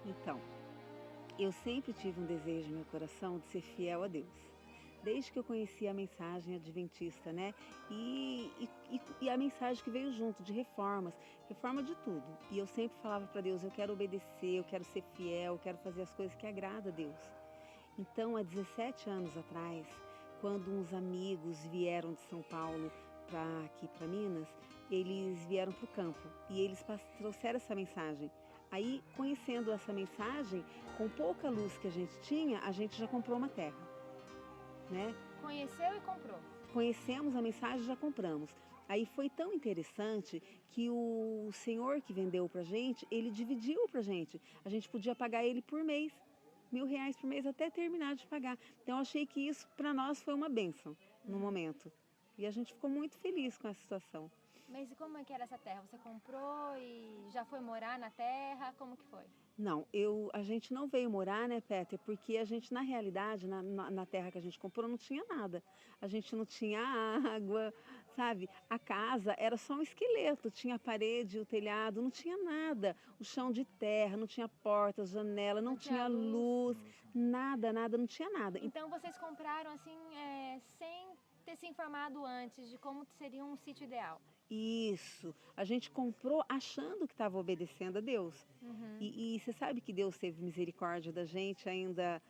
Então, eu sempre tive um desejo no meu coração de ser fiel a Deus. Desde que eu conheci a mensagem adventista, né? E a mensagem que veio junto de reformas, reforma de tudo. E eu sempre falava para Deus, eu quero obedecer, eu quero ser fiel, eu quero fazer as coisas que agradam a Deus. Então, há 17 anos atrás, quando uns amigos vieram de São Paulo para aqui para Minas, eles vieram para o campo e eles trouxeram essa mensagem. Aí, conhecendo essa mensagem, com pouca luz que a gente tinha, a gente já comprou uma terra, né? Conheceu e comprou. Conhecemos a mensagem e já compramos. Aí foi tão interessante que o senhor que vendeu pra gente, ele dividiu pra gente. A gente podia pagar ele por mês, R$ 1.000 por mês até terminar de pagar. Então eu achei que isso para nós foi uma bênção no momento. E a gente ficou muito feliz com essa situação. Mas e como é que era essa terra? Você comprou e já foi morar na terra? Como que foi? Não, a gente não veio morar, né, Peter? Porque a gente, na realidade, na terra que a gente comprou, não tinha nada. A gente não tinha água, sabe? A casa era só um esqueleto, tinha a parede, o telhado, não tinha nada. O chão de terra, não tinha portas, janela, não tinha tinha luz, luz. nada, nada, não tinha nada. Então vocês compraram assim, sem ter se informado antes de como seria um sítio ideal? Isso, a gente comprou achando que estava obedecendo a Deus. E você sabe que Deus teve misericórdia da gente, ainda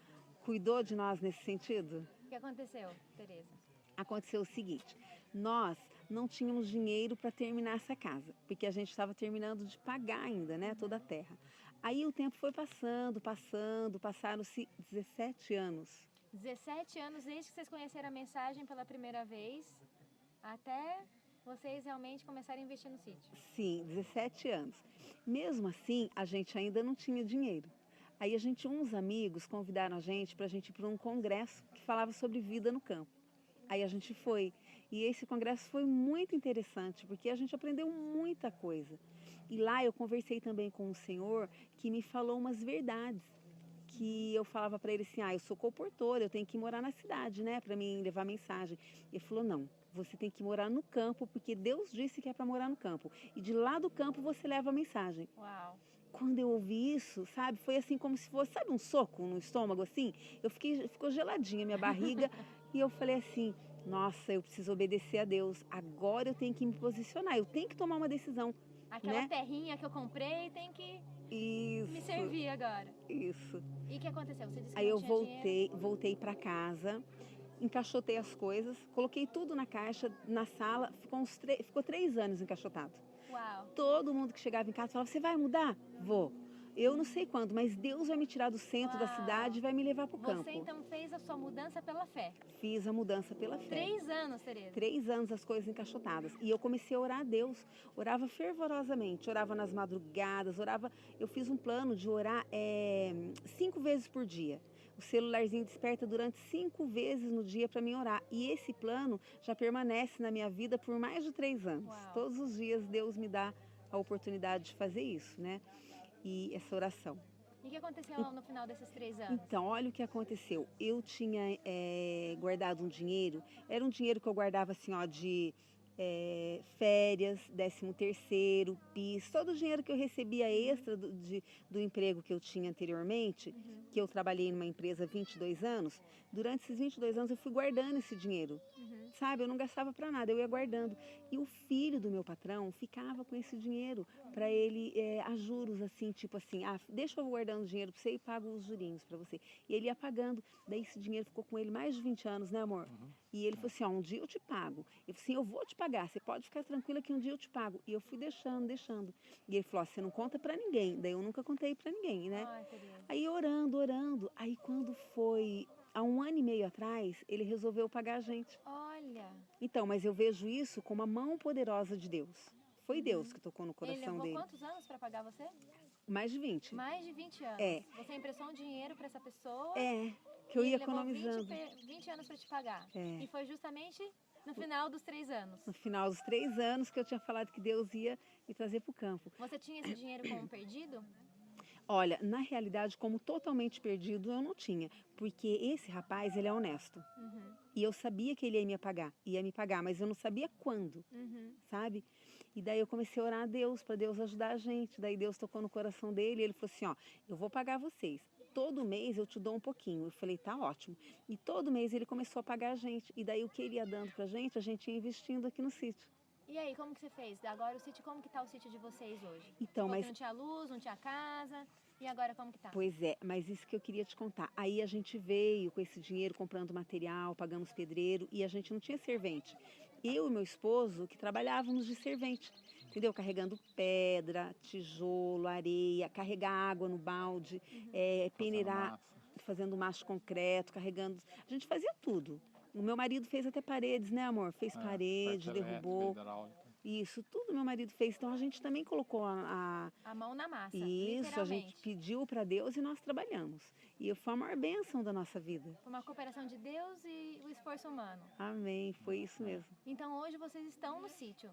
cuidou de nós nesse sentido? O que aconteceu, Tereza? Aconteceu o seguinte, nós não tínhamos dinheiro para terminar essa casa, porque a gente estava terminando de pagar ainda, né, toda a terra. Aí o tempo foi passaram-se 17 anos. 17 anos desde que vocês conheceram a mensagem pela primeira vez, até vocês realmente começarem a investir no sítio. Sim, 17 anos. Mesmo assim, a gente ainda não tinha dinheiro. Aí uns amigos convidaram a gente para ir para um congresso que falava sobre vida no campo. Aí a gente foi. E esse congresso foi muito interessante, porque a gente aprendeu muita coisa. E lá eu conversei também com um senhor que me falou umas verdades. Que eu falava para ele assim, eu sou comportora, eu tenho que morar na cidade, né, para mim levar mensagem. Ele falou, não, você tem que morar no campo, porque Deus disse que é para morar no campo. E de lá do campo você leva a mensagem. Uau! Quando eu ouvi isso, sabe, foi assim como se fosse, sabe, um soco no estômago, assim? Ficou geladinha a minha barriga e eu falei assim, nossa, eu preciso obedecer a Deus. Agora eu tenho que me posicionar, eu tenho que tomar uma decisão, Aquela né? terrinha que eu comprei tem que me Isso, servir agora. isso. E o que aconteceu? Você disse que Aí não eu tinha dinheiro? voltei para casa, encaixotei as coisas, coloquei tudo na caixa, na sala, ficou 3 anos encaixotado. Uau! Todo mundo que chegava em casa falava, você vai mudar? Vou. Eu não sei quando, mas Deus vai me tirar do centro da cidade e vai me levar para o campo. Você então fez a sua mudança pela fé? Fiz a mudança pela fé. 3 anos, Tereza? 3 anos as coisas encaixotadas. E eu comecei a orar a Deus. Orava fervorosamente, orava nas madrugadas, orava. Eu fiz um plano de orar 5 vezes por dia. O celularzinho desperta durante 5 vezes no dia para mim orar. E esse plano já permanece na minha vida por mais de 3 anos. Uau. Todos os dias Deus me dá a oportunidade de fazer isso, né? E essa oração. E o que aconteceu no final desses 3 anos? Então, olha o que aconteceu. Eu tinha guardado um dinheiro, era um dinheiro que eu guardava assim, ó, de férias, 13º, PIS, todo o dinheiro que eu recebia extra do emprego que eu tinha anteriormente, que eu trabalhei numa empresa há 22 anos, durante esses 22 anos eu fui guardando esse dinheiro, sabe? Eu não gastava para nada, eu ia guardando. E o filho do meu patrão ficava com esse dinheiro para ele, a juros, assim, tipo assim, deixa eu guardando dinheiro para você e pago os jurinhos para você. E ele ia pagando, daí esse dinheiro ficou com ele mais de 20 anos, né, amor? E ele falou assim, um dia eu te pago. Eu falei assim, eu vou te pagar, você pode ficar tranquila que um dia eu te pago. E eu fui deixando. E ele falou, você não conta pra ninguém. Daí eu nunca contei pra ninguém, né? Ai, Tereza. Aí orando. Aí quando foi há 1 ano e meio atrás, ele resolveu pagar a gente. Olha! Então, mas eu vejo isso como a mão poderosa de Deus. Foi Deus que tocou no Ele coração levou dele. quantos anos para pagar você? Mais de 20. Mais de 20 anos. É. Você emprestou um dinheiro para essa pessoa? Que eu e ia ele levou economizando. 20 anos para te pagar. É. E foi justamente no final dos 3 anos. No final dos 3 anos que eu tinha falado que Deus ia me trazer para o campo. Você tinha esse dinheiro como perdido? Olha, na realidade, como totalmente perdido, eu não tinha. Porque esse rapaz, ele é honesto. Uhum. E eu sabia que ele ia me pagar, mas eu não sabia quando, Uhum. sabe? E daí eu comecei a orar a Deus, para Deus ajudar a gente. Daí Deus tocou no coração dele e ele falou assim, ó, eu vou pagar vocês. Todo mês eu te dou um pouquinho. Eu falei, tá ótimo. E todo mês ele começou a pagar a gente. E daí o que ele ia dando pra gente ia investindo aqui no sítio. E aí, como que você fez? Agora o sítio, como que tá o sítio de vocês hoje? Você Então, falou que mas não tinha luz, não tinha casa. E agora como que tá? pois é, mas isso que eu queria te contar. Aí a gente veio com esse dinheiro comprando material, pagamos pedreiro e a gente não tinha servente. Eu e meu esposo que trabalhávamos de servente, entendeu? Carregando pedra, tijolo, areia, carregar água no balde, Fazendo peneirar, massa. fazendo massa de concreto, carregando. A gente fazia tudo. O meu marido fez até paredes, né, amor? Fez Parte parede, elétrica, derrubou. hidráulica. Isso, tudo meu marido fez. Então a gente também colocou A mão na massa, isso, a gente literalmente. pediu para Deus e nós trabalhamos. E foi a maior bênção da nossa vida. Foi uma cooperação de Deus e o esforço humano. Amém, foi isso mesmo. Então hoje vocês estão no sítio.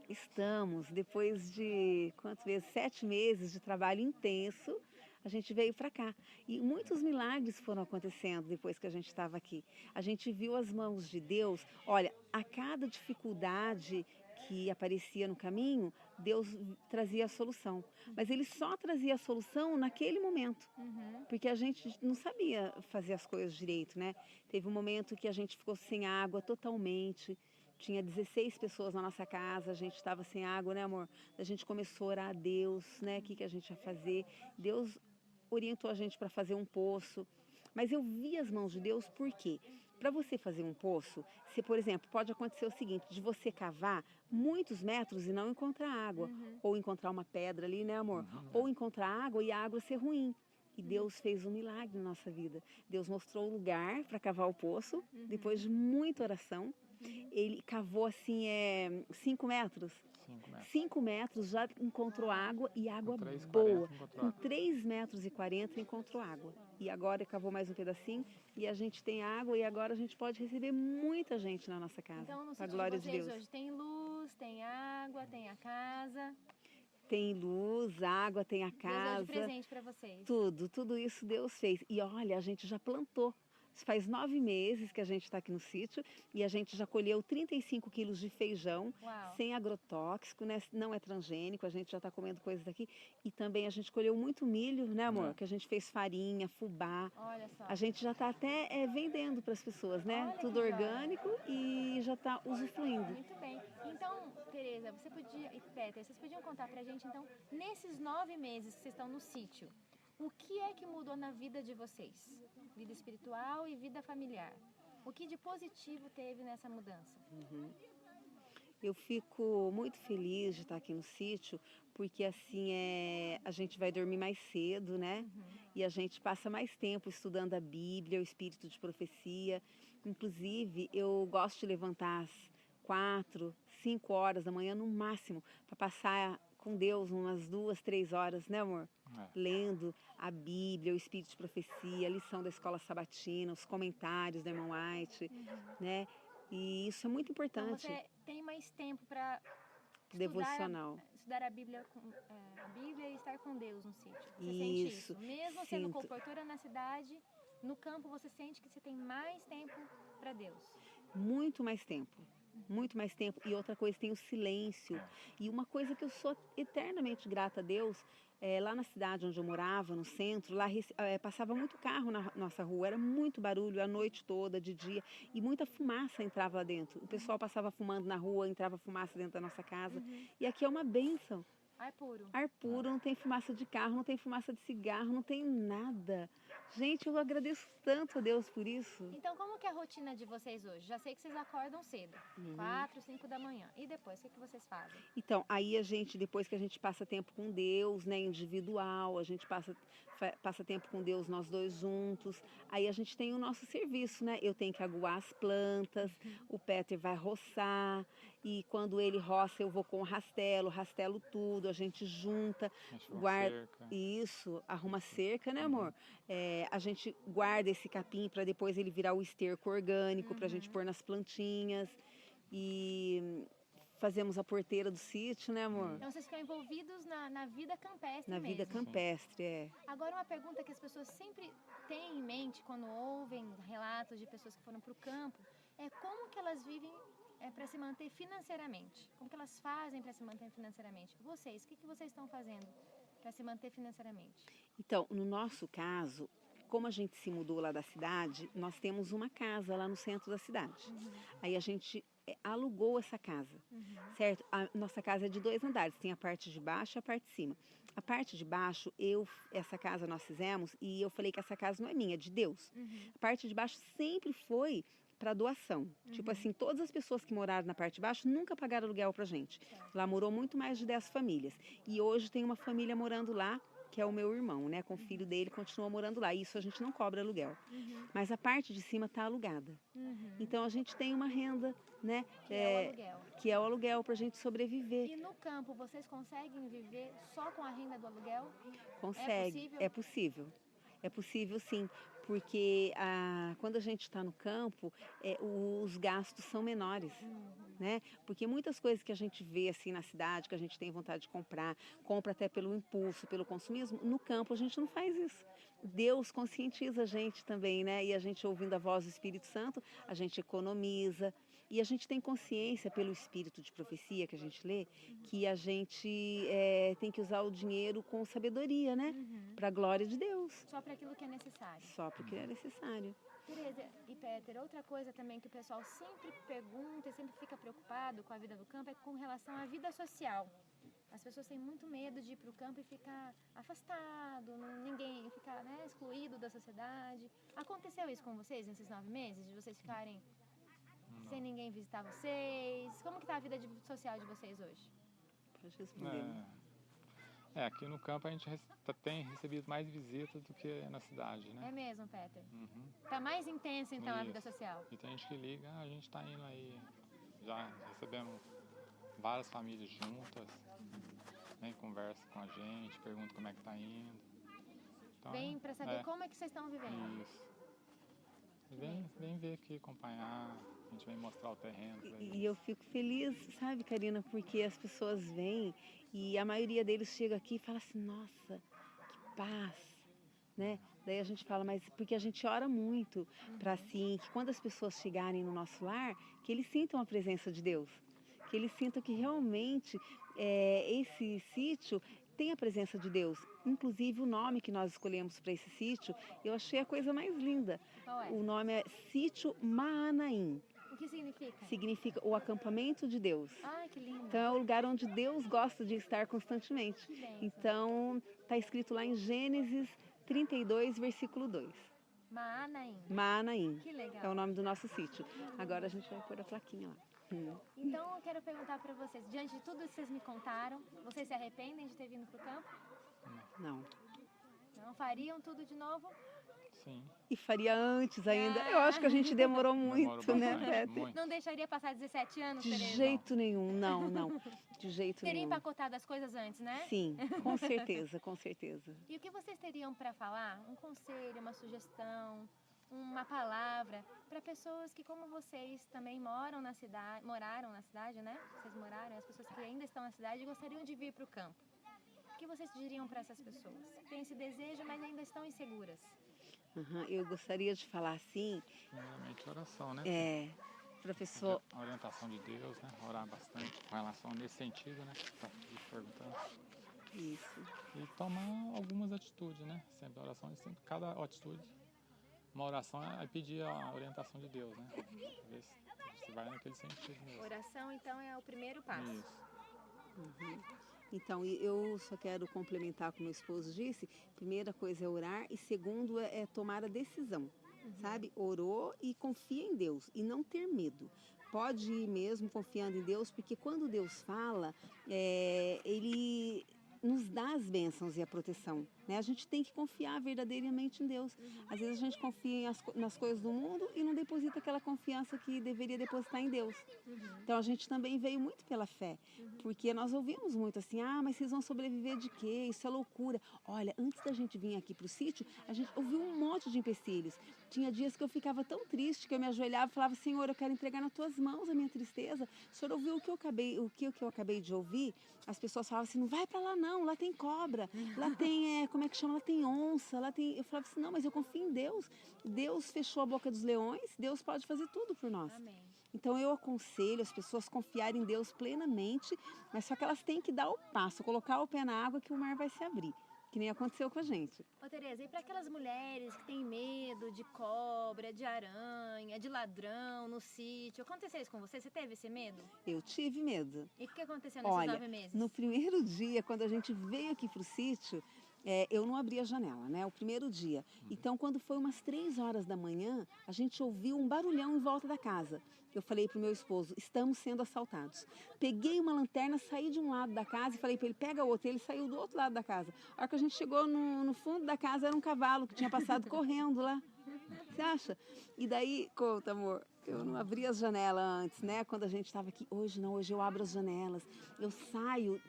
Estamos, depois de, quantos meses? 7 meses de trabalho intenso, a gente veio para cá. E muitos milagres foram acontecendo depois que a gente estava aqui. A gente viu as mãos de Deus. Olha, a cada dificuldade que aparecia no caminho, Deus trazia a solução. Mas ele só trazia a solução naquele momento. Uhum. Porque a gente não sabia fazer as coisas direito, né? Teve um momento que a gente ficou sem água totalmente. Tinha 16 pessoas na nossa casa, a gente estava sem água, né, amor? A gente começou a orar a Deus, né? O que a gente ia fazer? Deus orientou a gente para fazer um poço. Mas eu vi as mãos de Deus, por quê? Para você fazer um poço, se, por exemplo, pode acontecer o seguinte, de você cavar muitos metros e não encontrar água. Ou encontrar uma pedra ali, né, amor? Ou encontrar água e a água ser ruim. E Deus fez um milagre na nossa vida. Deus mostrou o lugar para cavar o poço, depois de muita oração. Ele cavou assim 5 metros. 5 metros. 5 metros já encontrou água e água Com 3,40 boa. encontrou Com água. 3 metros e 40 encontrou água. E agora cavou mais um pedacinho e a gente tem água e agora a gente pode receber muita gente na nossa casa. Então no Para a sítio glória de de vocês Deus. hoje tem luz, tem água, tem a casa. Tem luz, água, tem a Deus deu de casa. presente para vocês. Tudo isso Deus fez. E olha, a gente já plantou. Faz 9 meses que a gente está aqui no sítio e a gente já colheu 35 quilos de feijão, Uau. sem agrotóxico, né? Não é transgênico, a gente já está comendo coisas daqui. E também a gente colheu muito milho, né, amor? É. Que a gente fez farinha, fubá. Olha só. A gente já está até vendendo para as pessoas, né? Olha Tudo que joia. orgânico e já está usufruindo. Muito bem. Então, Tereza, você podia, e Peter, vocês podiam contar pra gente, então, nesses 9 meses que vocês estão no sítio, o que é que mudou na vida de vocês? Vida espiritual e vida familiar. O que de positivo teve nessa mudança? Eu fico muito feliz de estar aqui no sítio, porque assim a gente vai dormir mais cedo, né? E a gente passa mais tempo estudando a Bíblia, o espírito de profecia. Inclusive, eu gosto de levantar às 4, 5 horas da manhã no máximo, para passar com Deus umas 2, 3 horas, né, amor? É. Lendo a Bíblia, o espírito de profecia, a lição da escola sabatina, os comentários da irmã White, né? E isso é muito Então, importante. você tem mais tempo para Devocional. estudar a Bíblia, a Bíblia e estar com Deus no sítio. Você sente Isso, isso? Mesmo sendo sinto. comportora na cidade, no campo você sente que você tem mais tempo para Deus. Muito mais tempo. Muito mais tempo. E outra coisa, tem o silêncio. E uma coisa que eu sou eternamente grata a Deus, lá na cidade onde eu morava, no centro, lá passava muito carro na nossa rua, era muito barulho a noite toda, de dia, e muita fumaça entrava lá dentro. O pessoal passava fumando na rua, entrava fumaça dentro da nossa casa. E aqui é uma bênção. Ar puro. Ar puro, não tem fumaça de carro, não tem fumaça de cigarro, não tem nada. Gente, eu agradeço tanto a Deus por isso. Então, como que é a rotina de vocês hoje? Já sei que vocês acordam cedo, 4, 5 da manhã. E depois, o que vocês fazem? Então, aí a gente, depois que a gente passa tempo com Deus, né, individual, a gente passa tempo com Deus nós dois juntos, aí a gente tem o nosso serviço, né? Eu tenho que aguar as plantas, o Peter vai roçar, e quando ele roça eu vou com o rastelo tudo, a gente junta, Enche uma guarda cerca. isso, arruma cerca, né, amor? A gente guarda esse capim para depois ele virar o esterco orgânico para a gente pôr nas plantinhas e fazemos a porteira do sítio, né, amor? Então vocês ficam envolvidos na vida campestre Na vida mesmo. campestre, é. Agora uma pergunta que as pessoas sempre têm em mente quando ouvem relatos de pessoas que foram para o campo é como que elas vivem para se manter financeiramente? Como que elas fazem para se manter financeiramente? Vocês, o que vocês estão fazendo para se manter financeiramente? Então, no nosso caso, como a gente se mudou lá da cidade, nós temos uma casa lá no centro da cidade. Aí a gente alugou essa casa, certo? A nossa casa é de 2 andares, tem a parte de baixo e a parte de cima. A parte de baixo, essa casa nós fizemos e eu falei que essa casa não é minha, é de Deus. A parte de baixo sempre foi para doação. Tipo assim, todas as pessoas que moraram na parte de baixo nunca pagaram aluguel pra gente. Lá morou muito mais de 10 famílias. E hoje tem uma família morando lá, que é o meu irmão, né? Com o filho dele, continua morando lá. Isso a gente não cobra aluguel. Mas a parte de cima está alugada. Então a gente tem uma renda, né? Que é o aluguel. Que é o aluguel para a gente sobreviver. E no campo, vocês conseguem viver só com a renda do aluguel? Consegue, É possível? é possível. É possível sim, porque quando a gente está no campo, os gastos são menores. Né? Porque muitas coisas que a gente vê assim na cidade, que a gente tem vontade de comprar, compra até pelo impulso, pelo consumismo, no campo a gente não faz isso. Deus conscientiza a gente também, né? E a gente ouvindo a voz do Espírito Santo, a gente economiza. E a gente tem consciência pelo espírito de profecia que a gente lê, que a gente tem que usar o dinheiro com sabedoria, né? Para a glória de Deus. Só para aquilo que é necessário. Só porque é necessário. Tereza e Peter, outra coisa também que o pessoal sempre pergunta e sempre fica preocupado com a vida do campo é com relação à vida social. As pessoas têm muito medo de ir para o campo e ficar afastado, ninguém ficar excluído da sociedade. Aconteceu isso com vocês nesses 9 meses, de vocês ficarem sem ninguém visitar vocês? Como que está a vida social de vocês hoje? Pode responder. Aqui no campo a gente tem recebido mais visitas do que na cidade, né? É mesmo, Peter? Tá mais intensa então a vida social? E tem gente que liga, a gente tá indo aí, já recebemos várias famílias juntas, vem conversa com a gente, pergunta como é que tá indo. Então, vem para saber como é que vocês estão vivendo. Isso. Vem ver aqui, acompanhar, a gente vem mostrar o terreno. E eu fico feliz, sabe, Karina, porque as pessoas vêm e a maioria deles chega aqui e fala assim, nossa, que paz, né? Daí a gente fala, mas porque a gente ora muito para assim, que quando as pessoas chegarem no nosso lar, que eles sintam a presença de Deus, que eles sintam que realmente esse sítio tem a presença de Deus. Inclusive o nome que nós escolhemos para esse sítio, eu achei a coisa mais linda. Qual é? O nome é Sítio Maanaim. O que significa? Significa o acampamento de Deus. Ai, que lindo. Então é o lugar onde Deus gosta de estar constantemente. Que bênção. Então está escrito lá em Gênesis 32, versículo 2. Maanaim. Maanaim. Que legal. É o nome do nosso sítio. Agora a gente vai pôr a plaquinha lá. Então eu quero perguntar para vocês, diante de tudo que vocês me contaram, vocês se arrependem de ter vindo para o campo? Não. Não fariam tudo de novo? Sim. E faria antes ainda. Eu acho que a gente demorou muito, Demorou né, bastante, Pepe? muito. Não deixaria passar 17 anos, De Tereza? jeito nenhum, não. De jeito Teria nenhum. empacotado as coisas antes, né? Sim, com certeza, com certeza. E o que vocês teriam para falar? Um conselho, uma sugestão, uma palavra para pessoas que, como vocês, também moraram na cidade, né? Vocês moraram, as pessoas que ainda estão na cidade e gostariam de vir para o campo. O que vocês diriam para essas pessoas? Que têm esse desejo, mas ainda estão inseguras. Eu gostaria de falar assim, Primeiramente oração, né? professor, A orientação de Deus, né? Orar bastante com relação nesse sentido, né? Que tá perguntando. isso. E tomar algumas atitudes, né? Sempre a oração, sempre cada atitude. Uma oração é pedir a orientação de Deus, né? Ver se vai naquele sentido mesmo. Oração, então, é o primeiro passo. Isso. Então, eu só quero complementar o que meu esposo disse. Primeira coisa é orar e segundo é tomar a decisão, sabe? Orou e confia em Deus e não ter medo. Pode ir mesmo confiando em Deus, porque quando Deus fala, Ele nos dá as bênçãos e a proteção. né? A gente tem que confiar verdadeiramente em Deus. Às vezes a gente confia nas coisas do mundo e não deposita aquela confiança que deveria depositar em Deus. Então a gente também veio muito pela fé, porque nós ouvimos muito assim, mas vocês vão sobreviver de quê? Isso é loucura. Olha, antes da gente vir aqui pro sítio, a gente ouviu um monte de empecilhos. Tinha dias que eu ficava tão triste que eu me ajoelhava e falava, Senhor, eu quero entregar nas tuas mãos a minha tristeza. O Senhor ouviu o que eu acabei de ouvir? As pessoas falavam assim, não vai para lá não, lá tem cobra, lá tem, como é que chama? Lá tem onça, lá tem... Eu falava assim, não, mas eu confio em Deus. Deus fechou a boca dos leões, Deus pode fazer tudo por nós. Amém. Então eu aconselho as pessoas a confiarem em Deus plenamente, mas só que elas têm que dar o passo, colocar o pé na água que o mar vai se abrir, que nem aconteceu com a gente. Ô Tereza, e para aquelas mulheres que têm medo de cobra, de aranha, de ladrão no sítio, aconteceu isso com você? Você teve esse medo? Eu tive medo. E o que aconteceu nesses Olha, 9 meses? no primeiro dia, quando a gente veio aqui pro sítio, eu não abri a janela, né? O primeiro dia. Então, quando foi umas 3 horas da manhã, a gente ouviu um barulhão em volta da casa. Eu falei pro meu esposo, estamos sendo assaltados. Peguei uma lanterna, saí de um lado da casa e falei para ele, pega outra. Ele saiu do outro lado da casa. A hora que a gente chegou no fundo da casa, era um cavalo que tinha passado correndo lá. Você acha? E daí, conta, amor, eu não abri as janelas antes, né? Quando a gente estava aqui, hoje não, hoje eu abro as janelas. Eu saio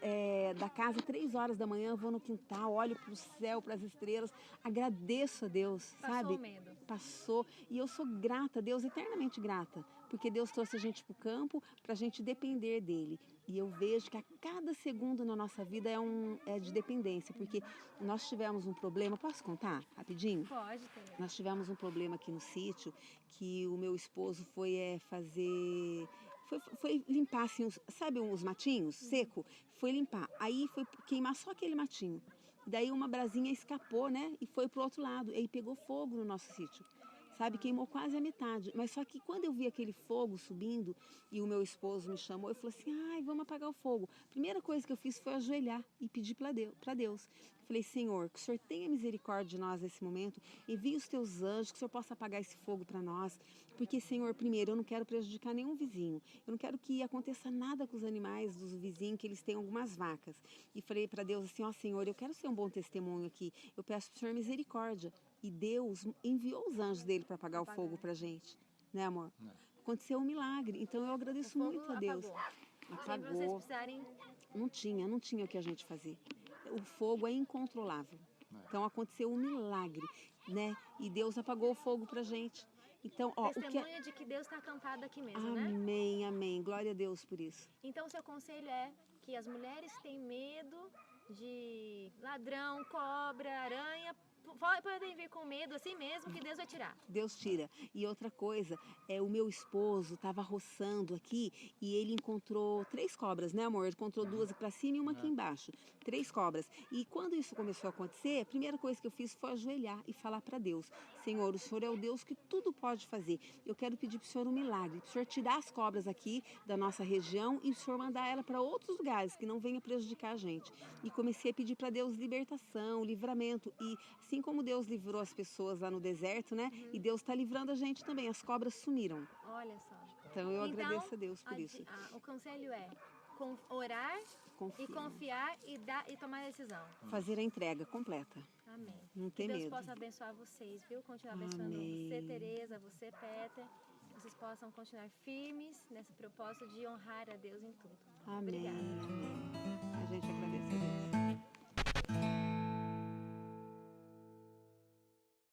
da casa 3 horas da manhã, vou no quintal, olho para o céu, para as estrelas, agradeço a Deus, sabe? Passou o medo. Passou. E eu sou grata a Deus, eternamente grata, porque Deus trouxe a gente para o campo para a gente depender dele. E eu vejo que a cada segundo na nossa vida é de dependência, porque nós tivemos um problema, posso contar rapidinho? Pode, Tereza. Nós tivemos um problema aqui no sítio, que o meu esposo foi fazer... Foi limpar, assim, sabe os matinhos seco? Foi limpar. Aí foi queimar só aquele matinho. Daí uma brasinha escapou, né? E foi pro outro lado. E aí pegou fogo no nosso sítio. Sabe, queimou quase a metade. Mas só que quando eu vi aquele fogo subindo e o meu esposo me chamou, eu falei assim, vamos apagar o fogo. Primeira coisa que eu fiz foi ajoelhar e pedir para Deus. Falei, Senhor, que o Senhor tenha misericórdia de nós nesse momento, envie os teus anjos, que o Senhor possa apagar esse fogo para nós. Porque, Senhor, primeiro, eu não quero prejudicar nenhum vizinho. Eu não quero que aconteça nada com os animais dos vizinhos, que eles tenham algumas vacas. E falei para Deus assim, Senhor, eu quero ser um bom testemunho aqui. Eu peço para o Senhor misericórdia. E Deus enviou os anjos dele para apagar o fogo para a gente. Né, amor? Aconteceu um milagre. Então, eu agradeço muito a Deus. Apagou. Sem vocês precisarem... Não tinha o que a gente fazer. O fogo é incontrolável. Então aconteceu um milagre, né? E Deus apagou o fogo pra gente. Então, testemunha de que Deus está acampado aqui mesmo, né? Amém, amém. Glória a Deus por isso. Então, o seu conselho é que as mulheres que têm medo de ladrão, cobra, aranha, podem vir com medo assim mesmo, que Deus vai tirar. Deus tira. E outra coisa, o meu esposo estava roçando aqui e ele encontrou 3 cobras, né, amor? Ele encontrou 2 aqui pra cima e uma aqui embaixo. 3 cobras. E quando isso começou a acontecer, a primeira coisa que eu fiz foi ajoelhar e falar para Deus, Senhor, o Senhor é o Deus que tudo pode fazer. Eu quero pedir para o Senhor um milagre, para o Senhor tirar as cobras aqui da nossa região e o Senhor mandar ela para outros lugares que não venha prejudicar a gente. E comecei a pedir para Deus libertação, livramento. E assim como Deus livrou as pessoas lá no deserto, né? E Deus está livrando a gente também. As cobras sumiram. Olha só. Então eu agradeço a Deus por isso. O conselho é orar e confiar e tomar a decisão. Fazer a entrega completa. Amém. Não tem medo. Deus possa abençoar vocês, viu? Continuar abençoando você, Tereza, você, Peter. Vocês possam continuar firmes nesse propósito de honrar a Deus em tudo. Amém. Obrigada. Amém. A gente agradece a Deus.